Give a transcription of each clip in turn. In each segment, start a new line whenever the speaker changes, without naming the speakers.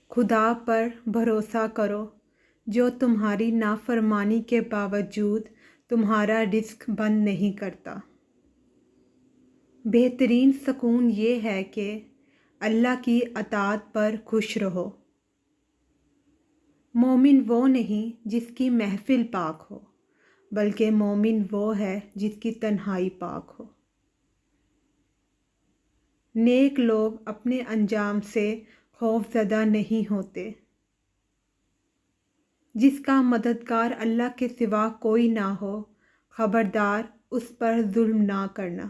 خدا پر بھروسہ کرو جو تمہاری نافرمانی کے باوجود تمہارا رزق بند نہیں کرتا۔ بہترین سکون یہ ہے کہ اللہ کی اطاعت پر خوش رہو۔ مومن وہ نہیں جس کی محفل پاک ہو، بلکہ مومن وہ ہے جس کی تنہائی پاک ہو۔ نیک لوگ اپنے انجام سے خوف زدہ نہیں ہوتے۔ جس کا مددگار اللہ کے سوا کوئی نہ ہو، خبردار اس پر ظلم نہ کرنا۔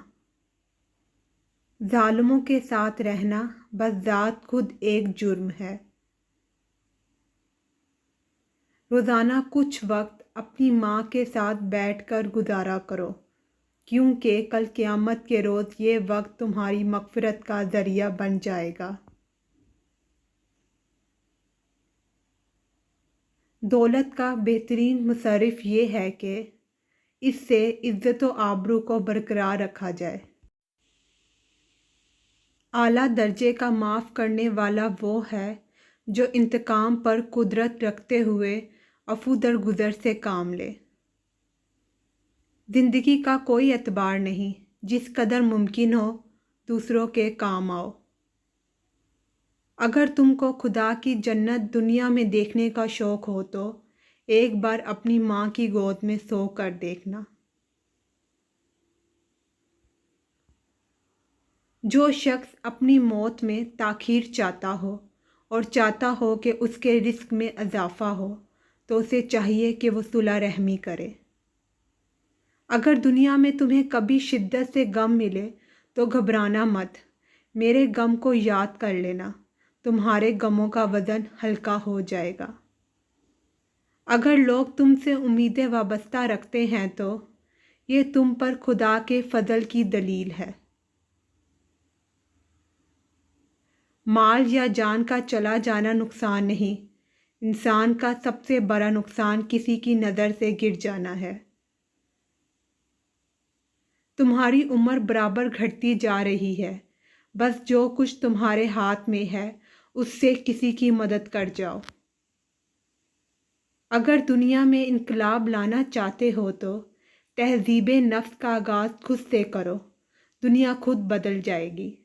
ظالموں کے ساتھ رہنا بذات خود ایک جرم ہے۔ روزانہ کچھ وقت اپنی ماں کے ساتھ بیٹھ کر گزارا کرو، کیونکہ کل قیامت کے روز یہ وقت تمہاری مغفرت کا ذریعہ بن جائے گا۔ دولت کا بہترین مصرف یہ ہے کہ اس سے عزت و آبرو کو برقرار رکھا جائے۔ اعلیٰ درجے کا معاف کرنے والا وہ ہے جو انتقام پر قدرت رکھتے ہوئے عفو درگزر سے کام لے۔ زندگی کا کوئی اعتبار نہیں، جس قدر ممکن ہو دوسروں کے کام آؤ۔ اگر تم کو خدا کی جنت دنیا میں دیکھنے کا شوق ہو تو ایک بار اپنی ماں کی گود میں سو کر دیکھنا۔ جو شخص اپنی موت میں تاخیر چاہتا ہو اور چاہتا ہو کہ اس کے رزق میں اضافہ ہو تو اسے چاہیے کہ وہ صلہ رحمی کرے۔ اگر دنیا میں تمہیں کبھی شدت سے غم ملے تو گھبرانا مت، میرے غم کو یاد کر لینا، تمہارے غموں کا وزن ہلکا ہو جائے گا۔ اگر لوگ تم سے امیدیں وابستہ رکھتے ہیں تو یہ تم پر خدا کے فضل کی دلیل ہے۔ مال یا جان کا چلا جانا نقصان نہیں، انسان کا سب سے بڑا نقصان کسی کی نظر سے گر جانا ہے۔ تمہاری عمر برابر گھٹتی جا رہی ہے، بس جو کچھ تمہارے ہاتھ میں ہے اس سے کسی کی مدد کر جاؤ۔ اگر دنیا میں انقلاب لانا چاہتے ہو تو تہذیب نفس کا آغاز خود سے کرو، دنیا خود بدل جائے گی۔